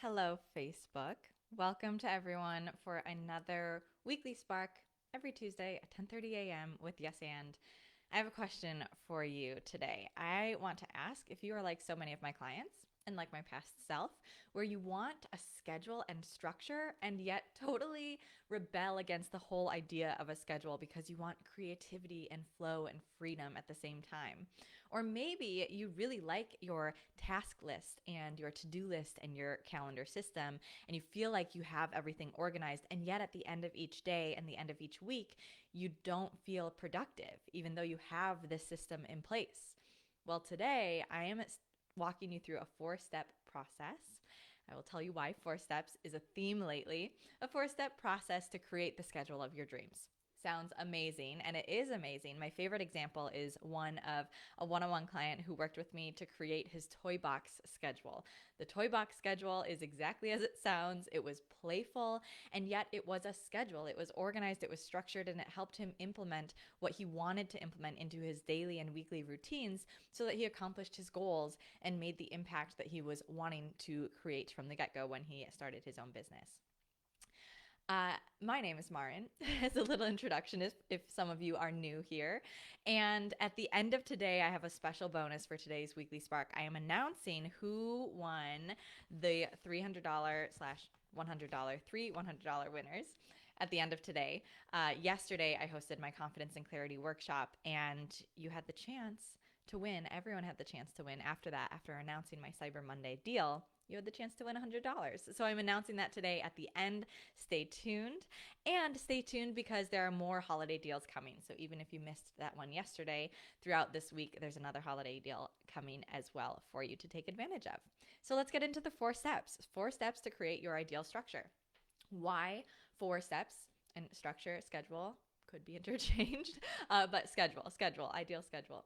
Hello, Facebook. Welcome to everyone for another weekly spark every Tuesday at 10:30 a.m. with Yes and. I have a question for you today. I want to ask if you are like so many of my clients and like my past self, where you want a schedule and structure and yet totally rebel against the whole idea of a schedule because you want creativity and flow and freedom at the same time. Or maybe you really like your task list and your to do list and your calendar system, and you feel like you have everything organized, and yet at the end of each day and the end of each week, you don't feel productive, even though you have this system in place. Well, today I am walking you through a 4-step process. I will tell you why 4 steps is a theme lately, a 4-step process to create the schedule of your dreams. Sounds amazing, and it is amazing. My favorite example is one of a one-on-one client who worked with me to create his toy box schedule. The toy box schedule is exactly as it sounds. It was playful, and yet it was a schedule. It was organized, it was structured, and it helped him implement what he wanted to implement into his daily and weekly routines so that he accomplished his goals and made the impact that he was wanting to create from the get-go when he started his own business. My name is Marin, as a little introduction, if some of you are new here. And at the end of today, I have a special bonus for today's Weekly Spark. I am announcing who won the $300 slash $100, three $100 winners at the end of today. Yesterday, I hosted my Confidence and Clarity workshop, and you had the chance to win. Everyone had the chance to win after that, after announcing my Cyber Monday deal. You had the chance to win $100. So I'm announcing that today at the end. Stay tuned. And stay tuned because there are more holiday deals coming. So even if you missed that one yesterday, throughout this week, there's another holiday deal coming as well for you to take advantage of. So let's get into the 4 steps. 4 steps to create your ideal structure. Why 4 steps? And structure, schedule could be interchanged, but schedule, ideal schedule.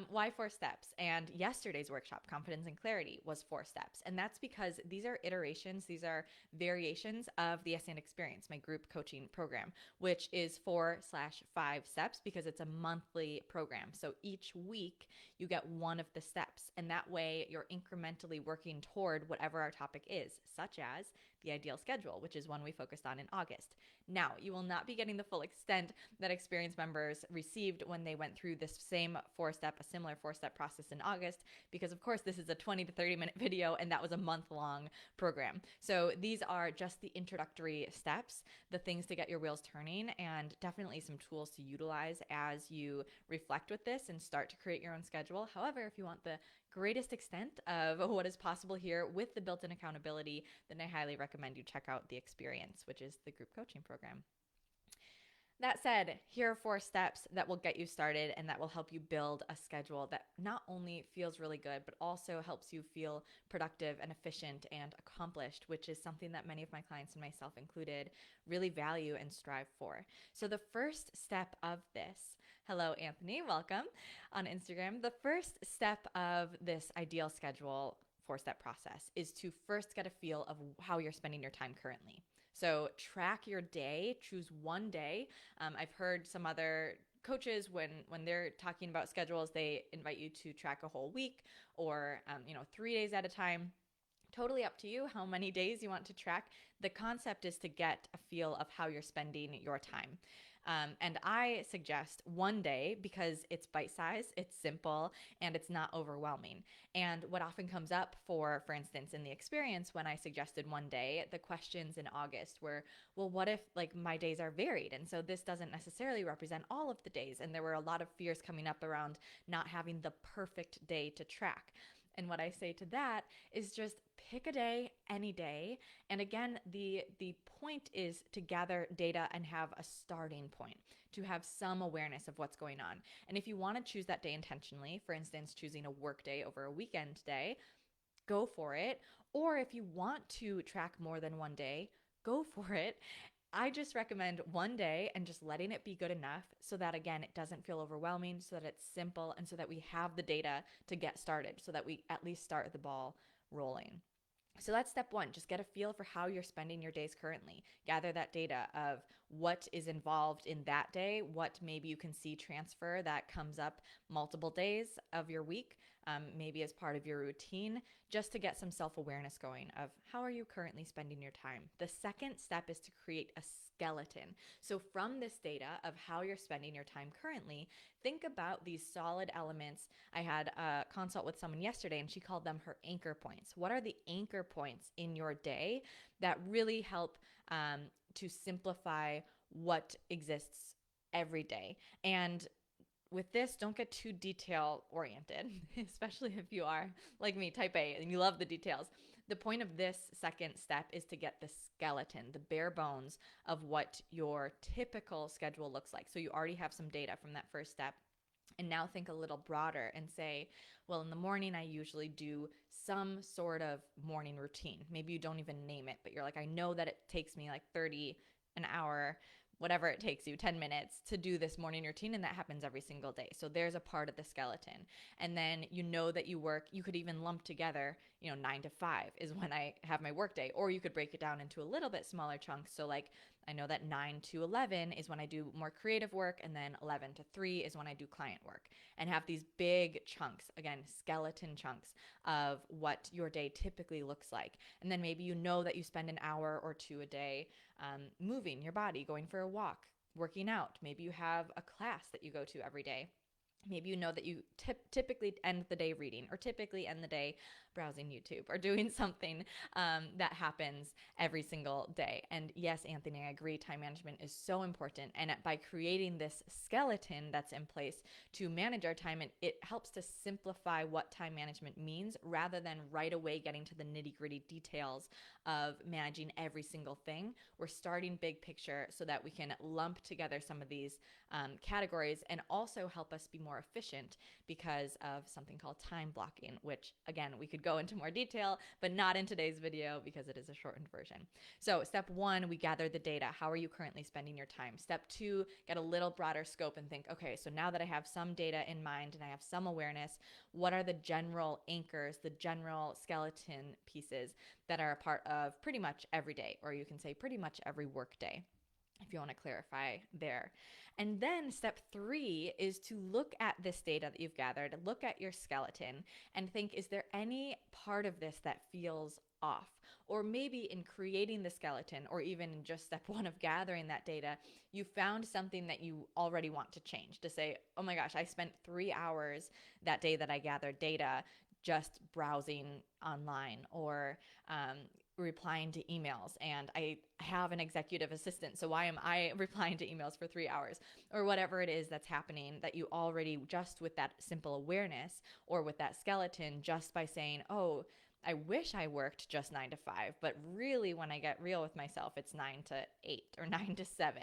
Why 4 steps? And yesterday's workshop, Confidence and Clarity, was 4 steps. And that's because these are iterations, these are variations of the SN Experience, my group coaching program, which is 4/5 steps because it's a monthly program. So each week you get one of the steps. And that way you're incrementally working toward whatever our topic is, such as the ideal schedule, which is one we focused on in August. Now, you will not be getting the full extent that experienced members received when they went through this same 4-step, a similar 4-step process in August, because of course this is a 20 to 30 minute video and that was a month-long program. So these are just the introductory steps, the things to get your wheels turning, and definitely some tools to utilize as you reflect with this and start to create your own schedule. However, if you want the greatest extent of what is possible here with the built-in accountability, then I highly recommend you check out the Experience, which is the group coaching program. That said, here are 4 steps that will get you started and that will help you build a schedule that not only feels really good, but also helps you feel productive and efficient and accomplished, which is something that many of my clients and myself included really value and strive for. So the first step of this, hello, Anthony, welcome on Instagram. The first step of this ideal schedule 4-step process is to first get a feel of how you're spending your time currently. So track your day, choose one day. I've heard some other coaches when they're talking about schedules, they invite you to track a whole week or 3 days at a time. Totally up to you how many days you want to track. The concept is to get a feel of how you're spending your time. And I suggest one day because it's bite-sized, it's simple, and it's not overwhelming. And what often comes up for instance, in the Experience, when I suggested one day, the questions in August were, well, what if like my days are varied? And so this doesn't necessarily represent all of the days. And there were a lot of fears coming up around not having the perfect day to track. And what I say to that is just pick a day, any day. And again, the point is to gather data and have a starting point, to have some awareness of what's going on. And if you want to choose that day intentionally, for instance, choosing a work day over a weekend day, go for it. Or if you want to track more than one day, go for it. I just recommend one day and just letting it be good enough so that, again, it doesn't feel overwhelming, so that it's simple, and so that we have the data to get started, so that we at least start the ball rolling. So that's step one. Just get a feel for how you're spending your days currently. Gather that data of what is involved in that day, what maybe you can see transfer that comes up multiple days of your week, maybe as part of your routine, just to get some self-awareness going of how are you currently spending your time. The second step is to create a skeleton. So from this data of how you're spending your time currently, think about these solid elements. I had a consult with someone yesterday and she called them her anchor points. What are the anchor points in your day that really help to simplify what exists every day? And with this, don't get too detail oriented, especially if you are like me, type A, and you love the details. The point of this second step is to get the skeleton, the bare bones of what your typical schedule looks like. So you already have some data from that first step. And now think a little broader and say, well, in the morning, I usually do some sort of morning routine. Maybe you don't even name it, but you're like, I know that it takes me like 30, an hour, whatever it takes you, 10 minutes to do this morning routine. And that happens every single day. So there's a part of the skeleton. And then you know that you work, you could even lump together, 9 to 5 is when I have my work day, or you could break it down into a little bit smaller chunks. So like, I know that 9 to 11 is when I do more creative work, and then 11 to 3 is when I do client work, and have these big chunks, again, skeleton chunks of what your day typically looks like. And then maybe you know that you spend an hour or two a day moving your body, going for a walk, working out. Maybe you have a class that you go to every day. Maybe you know that you typically end the day reading, or typically end the day browsing YouTube, or doing something that happens every single day. And yes, Anthony, I agree. Time management is so important. And by creating this skeleton that's in place to manage our time, it helps to simplify what time management means, rather than right away getting to the nitty-gritty details of managing every single thing. We're starting big picture so that we can lump together some of these categories, and also help us be more efficient because of something called time blocking, which again, we could go into more detail, but not in today's video because it is a shortened version. So step one, we gather the data. How are you currently spending your time? Step two, get a little broader scope and think, okay, so now that I have some data in mind and I have some awareness, what are the general anchors, the general skeleton pieces that are a part of pretty much every day, or you can say pretty much every work day, if you want to clarify there. And then step three is to look at this data that you've gathered, look at your skeleton, and think, is there any part of this that feels off? Or maybe in creating the skeleton, or even in just step one of gathering that data, you found something that you already want to change, to say, oh my gosh, I spent 3 hours that day that I gathered data just browsing online, or replying to emails, and I have an executive assistant, so why am I replying to emails for 3 hours? Or whatever it is that's happening, that you already, just with that simple awareness, or with that skeleton, just by saying, oh, I wish I worked just 9 to 5, but really when I get real with myself, it's 9 to 8 or 9 to 7.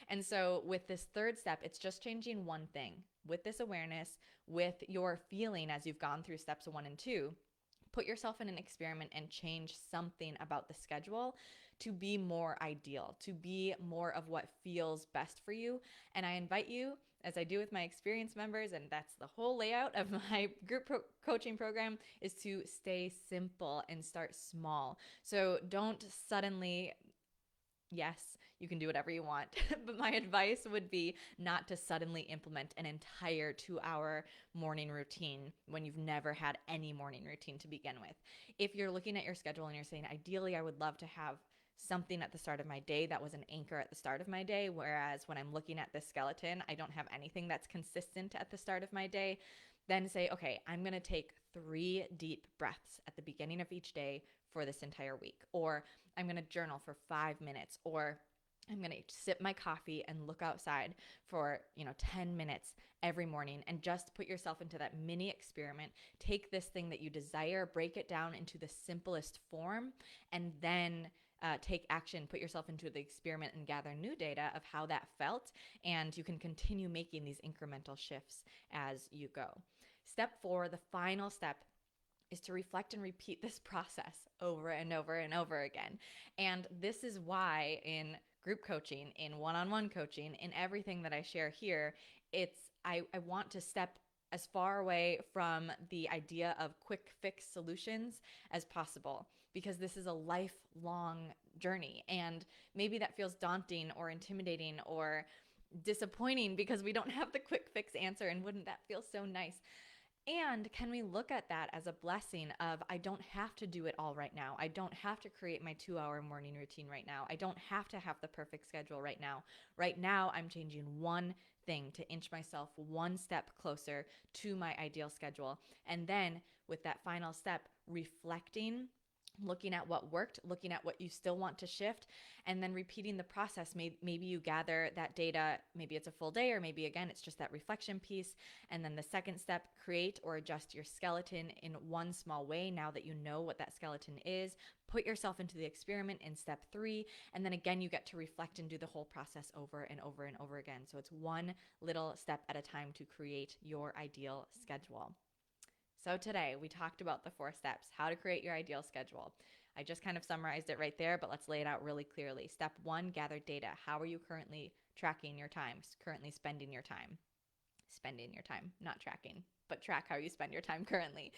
And so with this third step, it's just changing one thing. With this awareness, with your feeling as you've gone through steps 1 and 2, put yourself in an experiment and change something about the schedule to be more ideal, to be more of what feels best for you. And I invite you, as I do with my experienced members, and that's the whole layout of my group coaching program, is to stay simple and start small. So don't suddenly, yes, you can do whatever you want, but my advice would be not to suddenly implement an entire 2-hour morning routine when you've never had any morning routine to begin with. If you're looking at your schedule and you're saying, ideally, I would love to have something at the start of my day that was an anchor at the start of my day, whereas when I'm looking at this skeleton, I don't have anything that's consistent at the start of my day, then say, okay, I'm going to take 3 deep breaths at the beginning of each day for this entire week, or I'm going to journal for 5 minutes, or I'm going to sip my coffee and look outside for, 10 minutes every morning, and just put yourself into that mini experiment. Take this thing that you desire, break it down into the simplest form, and then take action, put yourself into the experiment, and gather new data of how that felt. And you can continue making these incremental shifts as you go. Step 4, the final step, is to reflect and repeat this process over and over and over again. And this is why in group coaching, in one-on-one coaching, in everything that I share here, I want to step as far away from the idea of quick fix solutions as possible, because this is a lifelong journey. And maybe that feels daunting or intimidating or disappointing because we don't have the quick fix answer. And wouldn't that feel so nice? And can we look at that as a blessing of I don't have to do it all right now. I don't have to create my 2-hour morning routine right now. I don't have to have the perfect schedule right now. Right now, I'm changing one thing to inch myself one step closer to my ideal schedule. And then with that final step, reflecting, looking at what worked, looking at what you still want to shift, and then repeating the process. Maybe you gather that data, maybe it's a full day, or maybe again, it's just that reflection piece. And then the second step, create or adjust your skeleton in one small way now that you know what that skeleton is. Put yourself into the experiment in step 3. And then again, you get to reflect and do the whole process over and over and over again. So it's one little step at a time to create your ideal schedule. So today we talked about the 4 steps, how to create your ideal schedule. I just kind of summarized it right there, but let's lay it out really clearly. Step 1, gather data. How are you currently tracking your time, currently spending your time? Spending your time, not tracking, but track how you spend your time currently.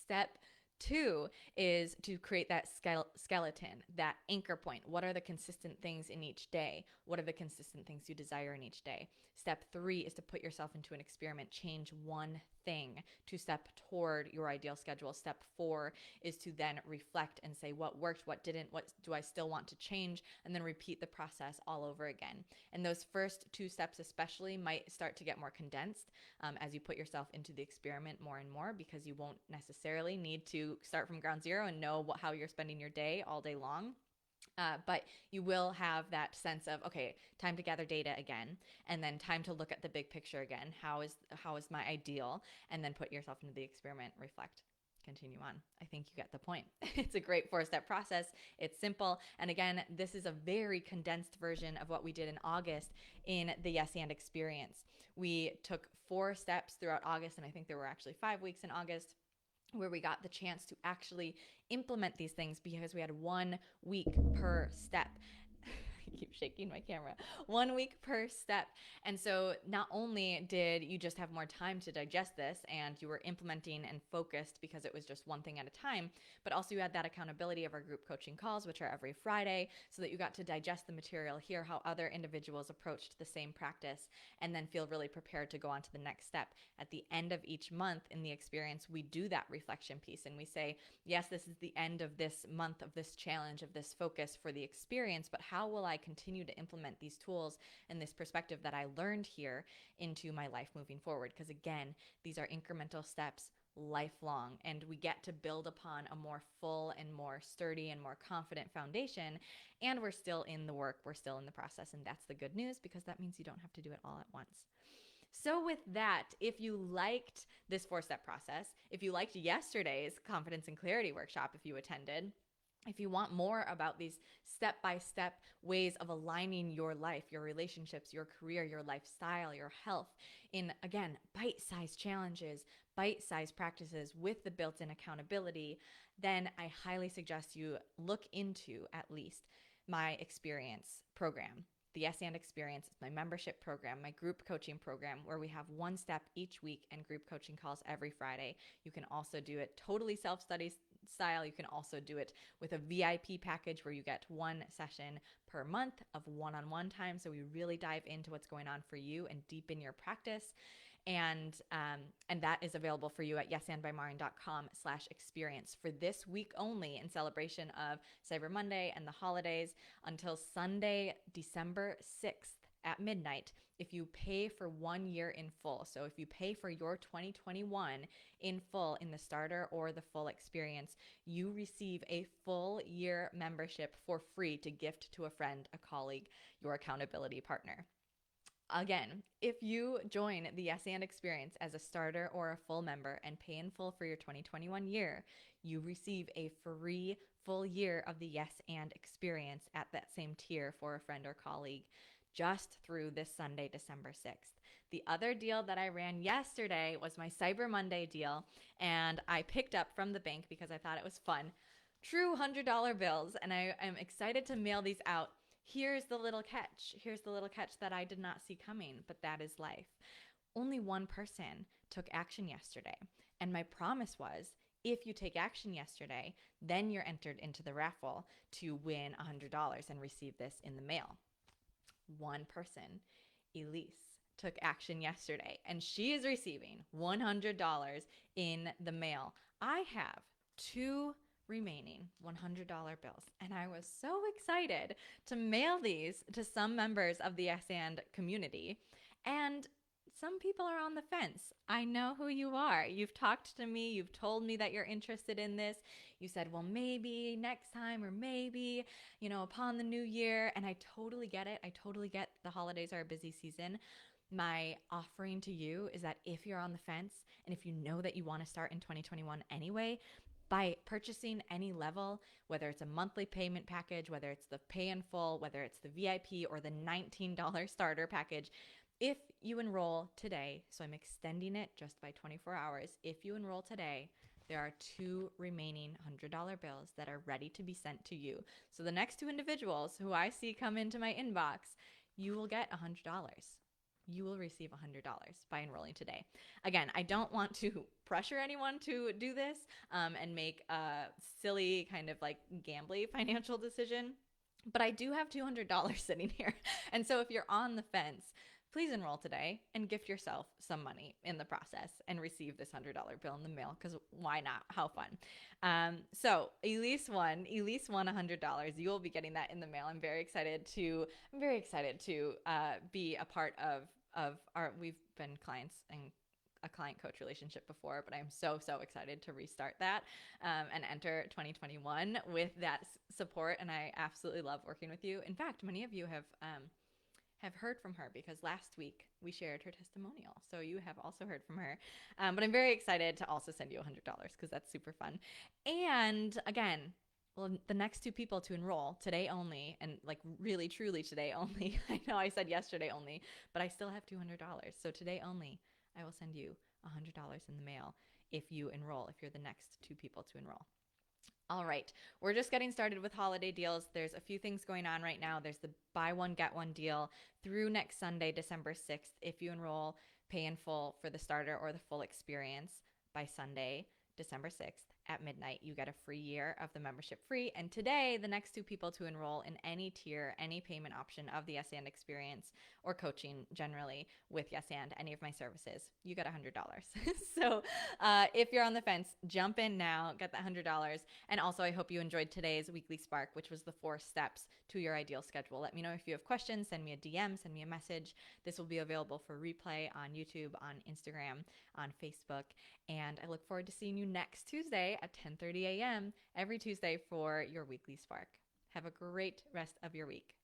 Step 2 is to create that skeleton, that anchor point. What are the consistent things in each day? What are the consistent things you desire in each day? Step 3 is to put yourself into an experiment. Change one thing to step toward your ideal schedule. Step 4 is to then reflect and say what worked, what didn't, what do I still want to change, and then repeat the process all over again. And those first 2 steps especially might start to get more condensed as you put yourself into the experiment more and more, because you won't necessarily need to start from ground zero and know how you're spending your day all day long. But you will have that sense of, okay, time to gather data again, and then time to look at the big picture again. How is my ideal? And then put yourself into the experiment, reflect, continue on. I think you get the point. It's a great 4-step process. It's simple. And again, this is a very condensed version of what we did in August in the Yes and experience. We took 4 steps throughout August, and I think there were actually 5 weeks in August where we got the chance to actually implement these things because we had 1 week per step. I keep shaking my camera. 1 week per step. And so not only did you just have more time to digest this and you were implementing and focused because it was just one thing at a time, but also you had that accountability of our group coaching calls, which are every Friday, so that you got to digest the material, hear how other individuals approached the same practice, and then feel really prepared to go on to the next step. At the end of each month in the experience, we do that reflection piece and we say, yes, this is the end of this month, of this challenge, of this focus for the experience, but how will I continue to implement these tools and this perspective that I learned here into my life moving forward? Because again, these are incremental steps, lifelong, and we get to build upon a more full and more sturdy and more confident foundation. And we're still in the work, we're still in the process, and that's the good news, because that means you don't have to do it all at once. So with that, if you liked this 4-step process, if you liked yesterday's confidence and clarity workshop, if you attended, if you want more about these step-by-step ways of aligning your life, your relationships, your career, your lifestyle, your health in, again, bite-sized challenges, bite-sized practices with the built-in accountability, then I highly suggest you look into at least my experience program. The Yes and Experience is my membership program, my group coaching program, where we have 1 step each week and group coaching calls every Friday. You can also do it totally self-study style. You can also do it with a VIP package where you get 1 session per month of one-on-one time. So we really dive into what's going on for you and deepen your practice. And that is available for you at yesandbymaureen.com/experience for this week only, in celebration of Cyber Monday and the holidays, until Sunday, December 6th at midnight. If you pay for 1 year in full, so if you pay for your 2021 in full in the starter or the full experience, you receive a full year membership for free to gift to a friend, a colleague, your accountability partner. Again, if you join the Yes and Experience as a starter or a full member and pay in full for your 2021 year, you receive a free full year of the Yes and Experience at that same tier for a friend or colleague, just through this Sunday, December 6th. The other deal that I ran yesterday was my Cyber Monday deal, and I picked up from the bank because I thought it was fun, true $100 bills, and I am excited to mail these out. Here's the little catch. Here's the little catch that I did not see coming, but that is life. Only 1 person took action yesterday, and my promise was, if you take action yesterday, then you're entered into the raffle to win $100 and receive this in the mail. 1 person, Elise, took action yesterday, and she is receiving $100 in the mail. I have two remaining $100 bills, and I was so excited to mail these to some members of the Yes and community. And some people are on the fence. I know who you are. You've talked to me. You've told me that you're interested in this. You said, well, maybe next time, or maybe, upon the new year. And I totally get it. I totally get the holidays are a busy season. My offering to you is that if you're on the fence and if you know that you want to start in 2021 anyway, by purchasing any level, whether it's a monthly payment package, whether it's the pay in full, whether it's the VIP or the $19 starter package, if you enroll today, so I'm extending it just by 24 hours, if you enroll today, there are two remaining $100 bills that are ready to be sent to you. So the next two individuals who I see come into my inbox, you will get $100. You will receive $100 by enrolling today. Again, I don't want to pressure anyone to do this and make a silly kind of like gambly financial decision, but I do have $200 sitting here. And so if you're on the fence, please enroll today and gift yourself some money in the process and receive this $100 bill in the mail, because why not? How fun. So Elise won $100. You will be getting that in the mail. I'm very excited to be a part of we've been clients and a client coach relationship before, but I'm so excited to restart that and enter 2021 with that support. And I absolutely love working with you. In fact, many of you have heard from her, because last week we shared her testimonial. So you have also heard from her. But I'm very excited to also send you $100, because that's super fun. And again, well, the next two people to enroll today only, and like really truly today only. I know I said yesterday only, but I still have $200. So today only, I will send you $100 in the mail if you enroll, if you're the next two people to enroll. All right, we're just getting started with holiday deals. There's a few things going on right now. There's the buy one, get one deal through next Sunday, December 6th. If you enroll, pay in full for the starter or the full experience by Sunday, December 6th at midnight, you get a free year of the membership free. And today, the next two people to enroll in any tier, any payment option of the Yes and experience or coaching generally with Yes and any of my services, you get $100. So if you're on the fence, jump in now, get that $100. And also, I hope you enjoyed today's weekly spark, which was the 4 steps to your ideal schedule. Let me know if you have questions. Send me a DM, send me a message. This will be available for replay on YouTube, on Instagram, on Facebook. And I look forward to seeing you next Tuesday at 10:30 a.m. every Tuesday for your weekly spark. Have a great rest of your week.